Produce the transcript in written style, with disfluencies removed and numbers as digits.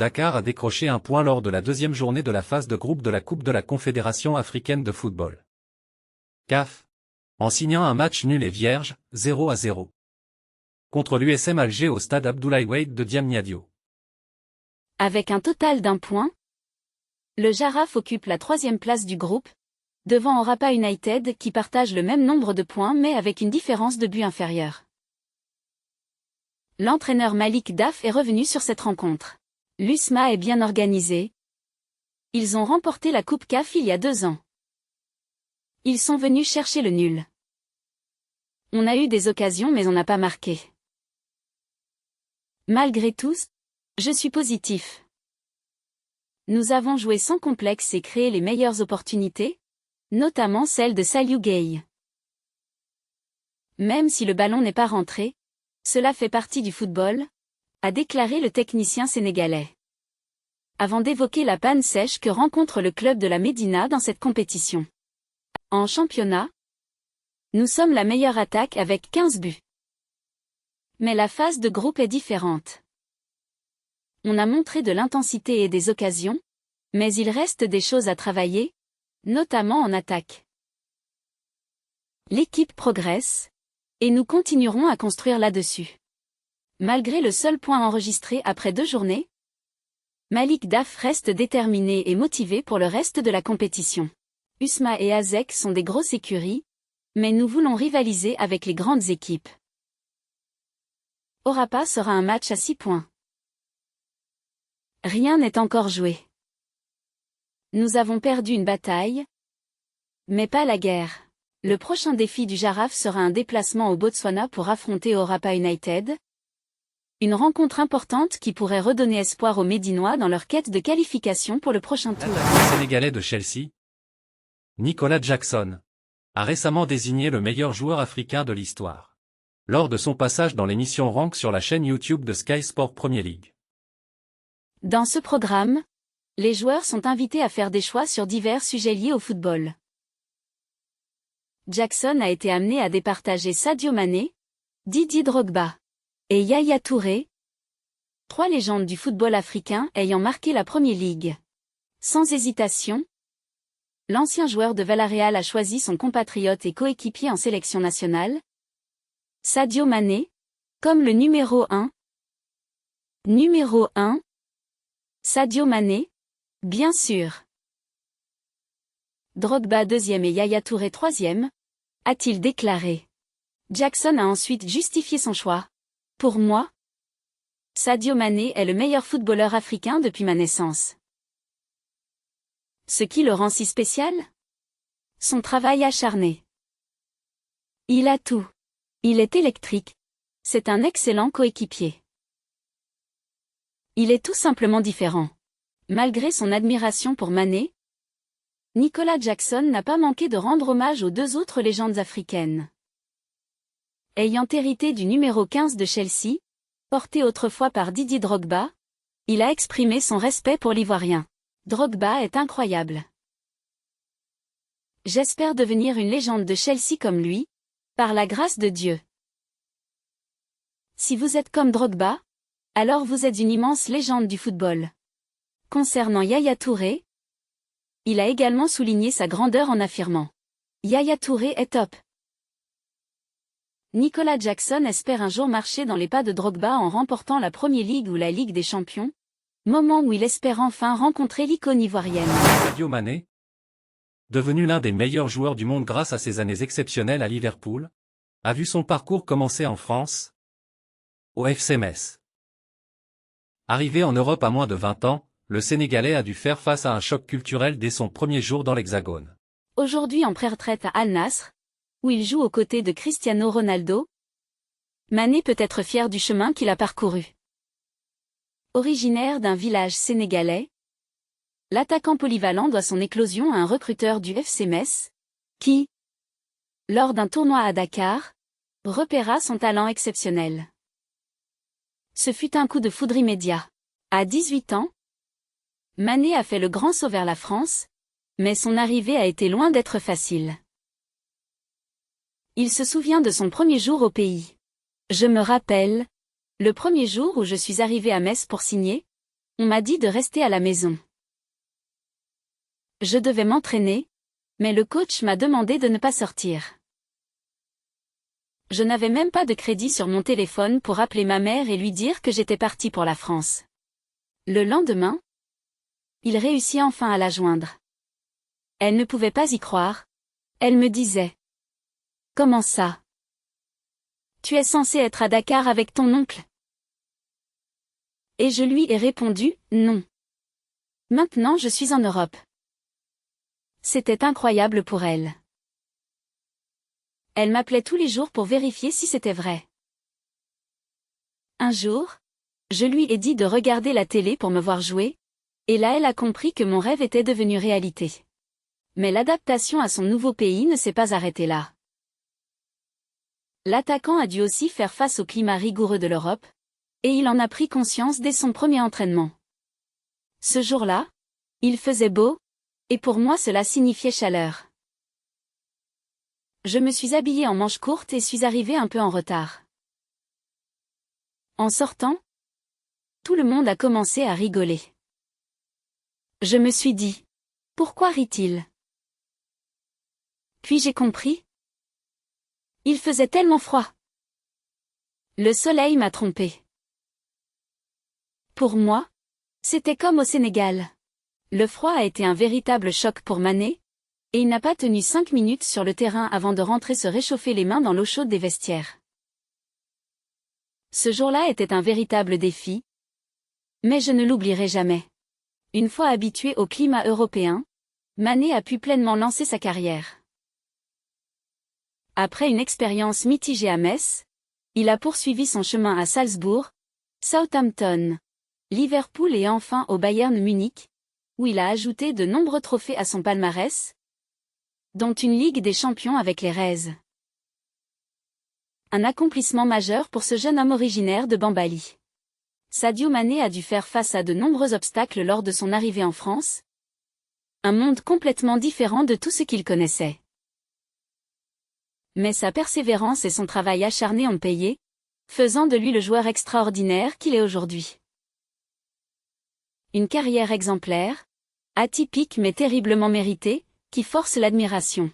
Dakar a décroché un point lors de la deuxième journée de la phase de groupe de la Coupe de la Confédération africaine de football. CAF. En signant un match nul et vierge, 0-0. Contre l'USM Alger au stade Abdoulaye Wade de Diamniadio. Avec un total d'un point, le Jaraaf occupe la 3e place du groupe, devant Orapa United qui partage le même nombre de points mais avec une différence de but inférieure. L'entraîneur Malik Daf est revenu sur cette rencontre. L'USMA est bien organisé. Ils ont remporté la Coupe CAF il y a 2 ans. Ils sont venus chercher le nul. On a eu des occasions mais on n'a pas marqué. Malgré tout, je suis positif. Nous avons joué sans complexe et créé les meilleures opportunités, notamment celle de Saliou Gueye. Même si le ballon n'est pas rentré, cela fait partie du football, a déclaré le technicien sénégalais. Avant d'évoquer la panne sèche que rencontre le club de la Médina dans cette compétition. En championnat, nous sommes la meilleure attaque avec 15 buts. Mais la phase de groupe est différente. On a montré de l'intensité et des occasions, mais il reste des choses à travailler, notamment en attaque. L'équipe progresse, et nous continuerons à construire là-dessus. Malgré le seul point enregistré après 2 journées, Malik Daf reste déterminé et motivé pour le reste de la compétition. USMA et ASEC sont des grosses écuries, mais nous voulons rivaliser avec les grandes équipes. Orapa sera un match à 6 points. Rien n'est encore joué. Nous avons perdu une bataille, mais pas la guerre. Le prochain défi du Jaraaf sera un déplacement au Botswana pour affronter Orapa United. Une rencontre importante qui pourrait redonner espoir aux Médinois dans leur quête de qualification pour le prochain tour. L'attaquant sénégalais de Chelsea, Nicolas Jackson, a récemment désigné le meilleur joueur africain de l'histoire, lors de son passage dans l'émission Rank sur la chaîne YouTube de Sky Sport Premier League. Dans ce programme, les joueurs sont invités à faire des choix sur divers sujets liés au football. Jackson a été amené à départager Sadio Mané, Didier Drogba et Yaya Touré, 3 légendes du football africain ayant marqué la Premier League. Sans hésitation, l'ancien joueur de Villarreal a choisi son compatriote et coéquipier en sélection nationale, Sadio Mané, comme le numéro 1. Numéro 1, Sadio Mané, bien sûr. Drogba 2e et Yaya Touré 3e, a-t-il déclaré. Jackson a ensuite justifié son choix. Pour moi, Sadio Mané est le meilleur footballeur africain depuis ma naissance. Ce qui le rend si spécial? Son travail acharné. Il a tout. Il est électrique. C'est un excellent coéquipier. Il est tout simplement différent. Malgré son admiration pour Mané, Nicolas Jackson n'a pas manqué de rendre hommage aux 2 autres légendes africaines. Ayant hérité du numéro 15 de Chelsea, porté autrefois par Didier Drogba, il a exprimé son respect pour l'Ivoirien. Drogba est incroyable. J'espère devenir une légende de Chelsea comme lui, par la grâce de Dieu. Si vous êtes comme Drogba, alors vous êtes une immense légende du football. Concernant Yaya Touré, il a également souligné sa grandeur en affirmant « Yaya Touré est top ». Nicolas Jackson espère un jour marcher dans les pas de Drogba en remportant la Premier League ou la Ligue des Champions, moment où il espère enfin rencontrer l'icône ivoirienne. Sadio Mané, devenu l'un des meilleurs joueurs du monde grâce à ses années exceptionnelles à Liverpool, a vu son parcours commencer en France, au FC Metz. Arrivé en Europe à moins de 20 ans, le Sénégalais a dû faire face à un choc culturel dès son premier jour dans l'Hexagone. Aujourd'hui en pré-retraite à Al Nassr, où il joue aux côtés de Cristiano Ronaldo, Mané peut être fier du chemin qu'il a parcouru. Originaire d'un village sénégalais, l'attaquant polyvalent doit son éclosion à un recruteur du FC Metz, qui, lors d'un tournoi à Dakar, repéra son talent exceptionnel. Ce fut un coup de foudre immédiat. À 18 ans, Mané a fait le grand saut vers la France, mais son arrivée a été loin d'être facile. Il se souvient de son premier jour au pays. Je me rappelle, le premier jour où je suis arrivé à Metz pour signer, On m'a dit de rester à la maison. Je devais m'entraîner, mais le coach m'a demandé de ne pas sortir. Je n'avais même pas de crédit sur mon téléphone pour appeler ma mère et lui dire que j'étais parti pour la France. Le lendemain, il réussit enfin à la joindre. Elle ne pouvait pas y croire. Elle me disait: « Comment ça? Tu es censé être à Dakar avec ton oncle? » Et je lui ai répondu: « Non. Maintenant je suis en Europe. » C'était incroyable pour elle. Elle m'appelait tous les jours pour vérifier si c'était vrai. Un jour, je lui ai dit de regarder la télé pour me voir jouer, et là elle a compris que mon rêve était devenu réalité. Mais l'adaptation à son nouveau pays ne s'est pas arrêtée là. L'attaquant a dû aussi faire face au climat rigoureux de l'Europe, et il en a pris conscience dès son premier entraînement. Ce jour-là, il faisait beau, et pour moi cela signifiait chaleur. Je me suis habillée en manches courtes et suis arrivée un peu en retard. En sortant, tout le monde a commencé à rigoler. Je me suis dit: pourquoi rit-il? Puis j'ai compris. Il faisait tellement froid. Le soleil m'a trompé. Pour moi, c'était comme au Sénégal. Le froid a été un véritable choc pour Mané, et il n'a pas tenu 5 minutes sur le terrain avant de rentrer se réchauffer les mains dans l'eau chaude des vestiaires. Ce jour-là était un véritable défi, mais je ne l'oublierai jamais. Une fois habitué au climat européen, Mané a pu pleinement lancer sa carrière. Après une expérience mitigée à Metz, il a poursuivi son chemin à Salzbourg, Southampton, Liverpool et enfin au Bayern Munich, où il a ajouté de nombreux trophées à son palmarès, dont une Ligue des Champions avec les Reds. Un accomplissement majeur pour ce jeune homme originaire de Bambali. Sadio Mané a dû faire face à de nombreux obstacles lors de son arrivée en France. Un monde complètement différent de tout ce qu'il connaissait. Mais sa persévérance et son travail acharné ont payé, faisant de lui le joueur extraordinaire qu'il est aujourd'hui. Une carrière exemplaire, atypique mais terriblement méritée, qui force l'admiration.